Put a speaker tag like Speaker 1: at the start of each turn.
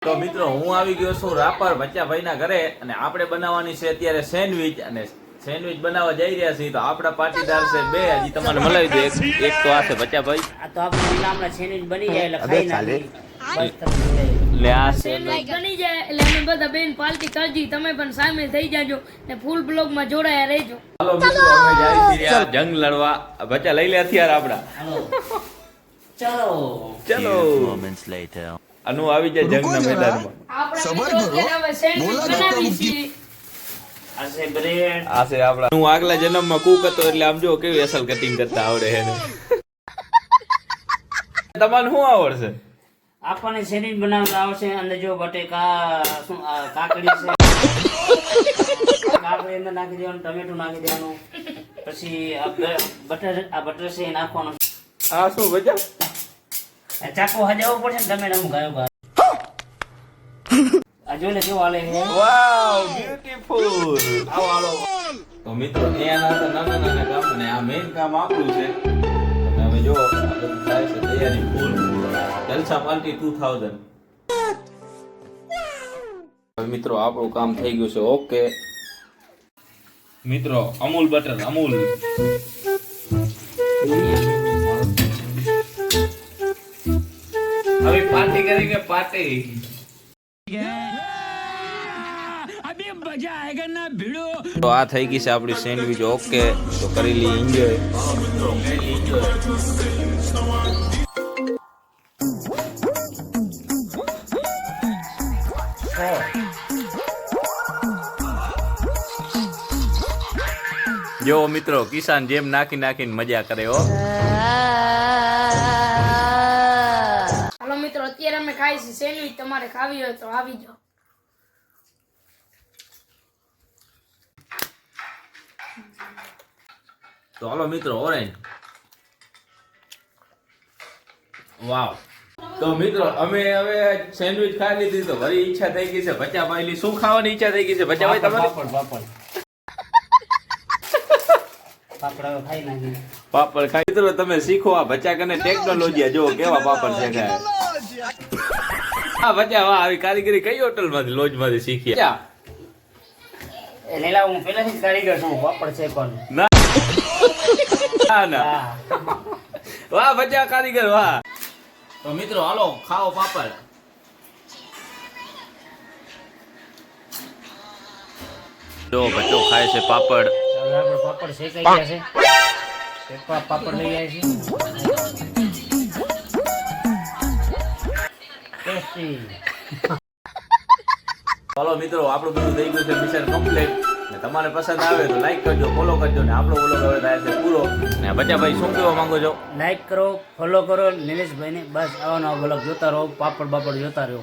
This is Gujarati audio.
Speaker 1: તો મિત્રો હું આવી ગયો છું રાપર બચ્ચાભાઈ ના ઘરે અને આપણે બનાવવાની છે અત્યારે સેન્ડવિચ અને સેન્ડવિચ બનાવવા જઈ રહ્યા છીએ. તો આપણા પાટીદાર છે બે, હજી તમને મલાવી દો. એક તો આ છે બચ્ચાભાઈ.
Speaker 2: આ તો આપણે નામના સેન્ડવિચ બની જાય એટલે ખાઈ નાખી.
Speaker 1: લે આ છે
Speaker 3: સેન્ડવિચ બની જાય એટલે અમે બધા બેન પાર્ટી કરજી. તમે પણ સામેલ થઈ જાજો ને ફૂલ બ્લોગ માં જોડાયા રહેજો.
Speaker 1: હાલો મિત્રો અમે જાય છીએ આ જંગ લડવા. બચ્ચા લઈ લે હથિયાર આપડા.
Speaker 2: ચલો
Speaker 1: ચલો અનુ આવી જાય જંગના મેદાનમાં.
Speaker 3: આપણે મિત્રો અત્યારે હવે સેન્ડવિચ બનાવી છીએ.
Speaker 2: આ છે બ્રેડ.
Speaker 1: આ છે આપડા. હું આગલા જન્મમાં કુક હતો એટલે આમ જો કેવી અસલ કટિંગ કરતા આવડે છે ને. તમને શું આવડશે?
Speaker 2: આપણને સેન્ડવિચ બનાવતા આવશે. અંદર જો બટેકા શું કાકડી છે, કાકડી અંદર નાખી દેવાનું, ટમેટું નાખી દેવાનું, પછી આ બટર છે એ નાખવાનું.
Speaker 1: આ શું બચ્ચા?
Speaker 2: ચાકો હજાવવું પડશે ને, ટમેટા હું ગાયો ગાયો. આ જો ને કેવું હાલે છે.
Speaker 1: વાવ બ્યુટીફુલ. આવો હાલો. તો મિત્રો અહીંયા નાના નાના કામ ને આ મેઇન કામ આપણું છે. તમે હવે જો આ બધું થાય છે તૈયારી ફૂલ. જલસા પાર્ટી 2000. હવે મિત્રો આપણું કામ થઈ ગયું છે ઓકે. મિત્રો અમૂલ બટર અમૂલ. હવે પાર્ટી કરેંગે પાર્ટી. તો આ થઈ ગઈ છે આપણી સેન્ડવિચ ઓકે. તો કરી લી એન્જોય. જો મિત્રો કિસાન જેમ નાખી નાખીને મજા કરે હો.
Speaker 3: હાલો મિત્રો અત્યારે અમે ખાઈ છે સેન્ડવિચ. તમારે ખાવી હોય તો આવી જાઓ.
Speaker 1: તો હાલો મિત્રો ઓરેન્જ. વાવ. તો મિત્રો અમે હવે સેન્ડવિચ ખાઈ લીધી તો વળી ઈચ્છા થઈ ગઈ છે બચ્ચાભાઈ. શું ખાવાની ઈચ્છા થઈ ગઈ છે બચ્ચાભાઈ તમારે?
Speaker 2: પાપડ હવે ખાઈ નાખી.
Speaker 1: પાપડ ખાઈ. મિત્રો તમે શીખો આ બચ્ચા કને ટેકનોલોજી. જો કેવા પાપડ છે ખાય. આ બચ્ચા વાહ આવી કારીગરી કઈ હોટલ માંથી લોજ માંથી શીખી?
Speaker 2: લેલા હું પહેલાથી જ કારીગર છું. પાપડ છે કોણ?
Speaker 1: ના ના વાહ બચ્ચા કારીગર વાહ. તો મિત્રો હાલો ખાઓ પાપડ. જો બચ્ચો ખાય છે પાપડ.
Speaker 2: હવે આપણે પાપડ શેકાઈ ગયા છે. શેકવા પાપડ લઈ આવ્યા છે. ટેસ્ટી.
Speaker 1: ચાલો મિત્રો આપણું બધું થઈ ગયું છે મિશન કમ્પ્લીટ. ને તમારે પસંદ આવે તો લાઈક કરજો, ફોલો કરજો. ને આપણો વ્લોગ હવે થાય છે પૂરો. ને બચ્ચાભાઈ શું કહેવા માંગો છો?
Speaker 2: લાઈક કરો, ફોલો કરો નિલેશભાઈને. બસ આવા નવા બ્લોગ જોતા રહો, પાપડ બાપડ જોતા રહો.